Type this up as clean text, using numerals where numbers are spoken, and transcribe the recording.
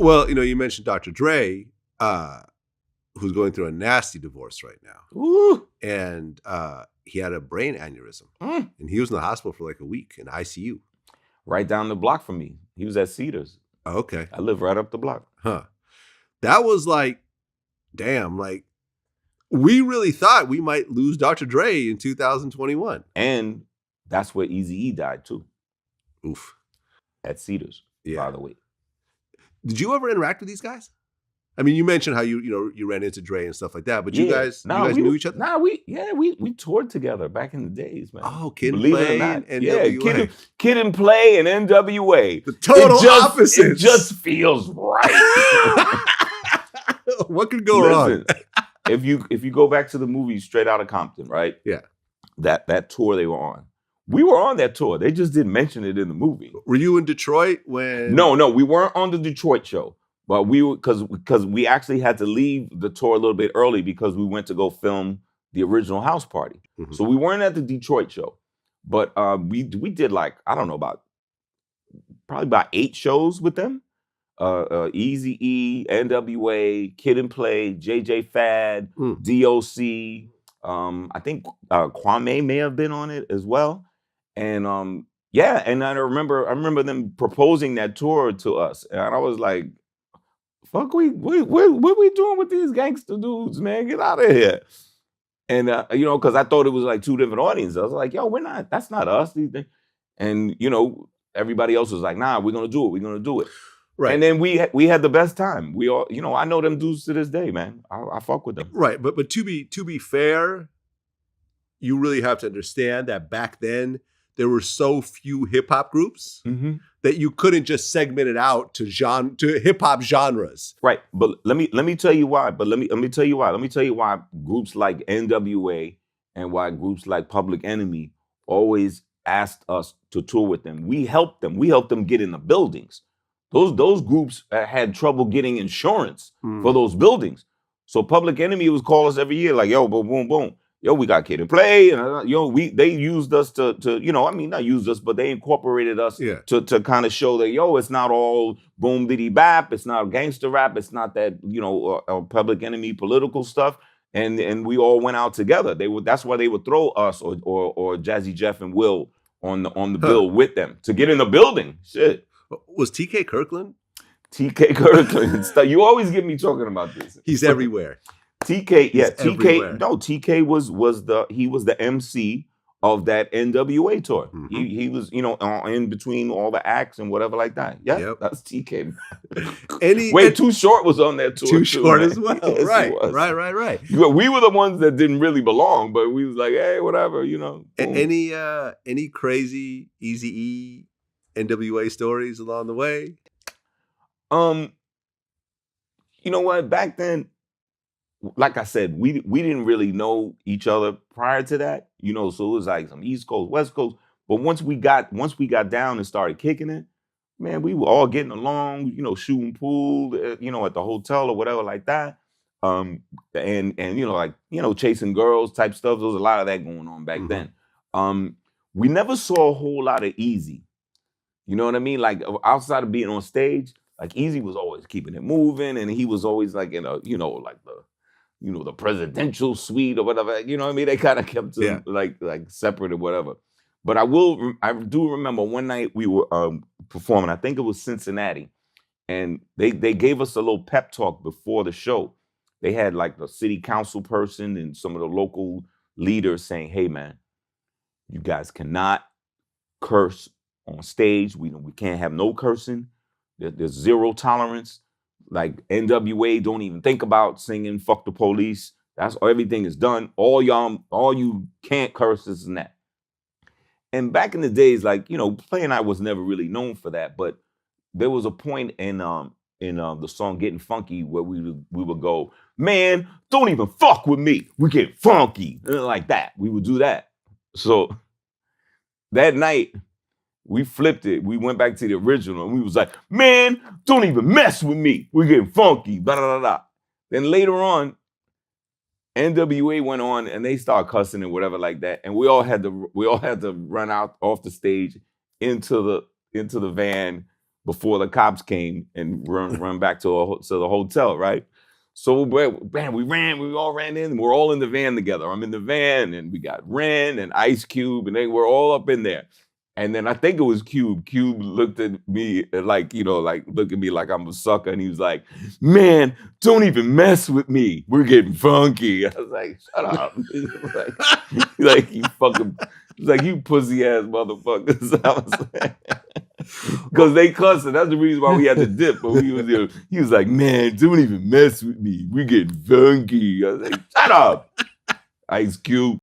Well, you mentioned Dr. Dre, who's going through a nasty divorce right now. Ooh. And he had a brain aneurysm. And he was in the hospital for like a week in ICU. Right down the block from me. He was at Cedars. Oh, okay. I live right up the block. Huh. That was like, damn, like, we really thought we might lose Dr. Dre in 2021. And that's where Eazy-E died too. Oof. At Cedars, by the way. Did you ever interact with these guys? I mean, you mentioned how you ran into Dre and stuff like that, but you guys knew each other? Nah, we toured together back in the days, man. Oh, Kid and Play and NWA. Kid and Play and NWA. The total opposites. It just feels right. What could go wrong? If you go back to the movie Straight Outta Compton, right? Yeah. That tour they were on. We were on that tour. They just didn't mention it in the movie. Were you in Detroit when? No, we weren't on the Detroit show. But we were because we actually had to leave the tour a little bit early because we went to go film the original House Party. Mm-hmm. So we weren't at the Detroit show. But we did like, I don't know, probably about 8 shows with them. Eazy-E, NWA, Kid and Play, JJ Fad, DOC. I think Kwame may have been on it as well. And and I remember them proposing that tour to us. And I was like, fuck, what we doing with these gangster dudes, man? Get out of here. And, because I thought it was like 2 different audiences. I was like, yo, that's not us. And, everybody else was like, nah, we're going to do it. We're going to do it. Right. And then we had the best time. We all, I know them dudes to this day, man. I fuck with them. Right. But to be fair, you really have to understand that back then, there were so few hip hop groups that you couldn't just segment it out to hip hop genres. Right. But let me tell you why. Let me tell you why. Let me tell you why groups like NWA and why groups like Public Enemy always asked us to tour with them. We helped them. We helped them get in the buildings. Those groups had trouble getting insurance for those buildings. So Public Enemy would call us every year like, yo, boom, boom, boom. Yo, we got Kid and Play, and they used us to not used us, but they incorporated us to kind of show that it's not all boom diddy bap, it's not gangster rap, it's not that Public Enemy political stuff, and we all went out together. That's why they would throw us or Jazzy Jeff and Will on the bill with them to get in the building. Shit. Was TK Kirkland? TK Kirkland. You always get me talking about this. He's everywhere. TK, yeah, TK. Everywhere. No, TK was the MC of that NWA tour. Mm-hmm. He was, in between all the acts and whatever like that. Yeah, that's TK. Too Short was on that tour. Too Short as well. Yes, right. We were the ones that didn't really belong, but we was like, hey, whatever, Any crazy Eazy-E NWA stories along the way? You know what? Back then, like I said, we didn't really know each other prior to that, so it was like some East Coast, West Coast. But once we got down and started kicking it, man, we were all getting along, shooting pool, at the hotel or whatever like that. And chasing girls type stuff. There was a lot of that going on back then. We never saw a whole lot of Eazy. You know what I mean? Like outside of being on stage, like Eazy was always keeping it moving, and he was always like in a, like the presidential suite or whatever. You know what I mean? They kind of kept them like separate or whatever. But I do remember one night we were performing. I think it was Cincinnati, and they gave us a little pep talk before the show. They had like the city council person and some of the local leaders saying, "Hey, man, you guys cannot curse on stage. We can't have no cursing. There's zero tolerance. Like NWA don't even think about singing 'Fuck the Police.' That's everything is done. All you can't curse this and that." And back in the days, like, Play and I was never really known for that, but there was a point in the song Getting Funky where we would go, "Man, don't even fuck with me. We get funky." Like that. We would do that. So that night, we flipped it. We went back to the original and we was like, "Man, don't even mess with me. We're getting funky." Blah, blah, blah, blah. Then later on, NWA went on and they started cussing and whatever like that. And we all had to run out off the stage into the van before the cops came and run back to the hotel, right? So man, we all ran in, and we're all in the van together. I'm in the van, and we got Ren and Ice Cube, and they were all up in there. And then I think it was Cube. Cube looked at me like, look at me like I'm a sucker. And he was like, man, don't even mess with me. We're getting funky. I was like, shut up. like you fucking, like you pussy ass motherfuckers. I was like, because they cussing. That's the reason why we had to dip. But he was like, man, don't even mess with me. We're getting funky. I was like, shut up. Ice Cube.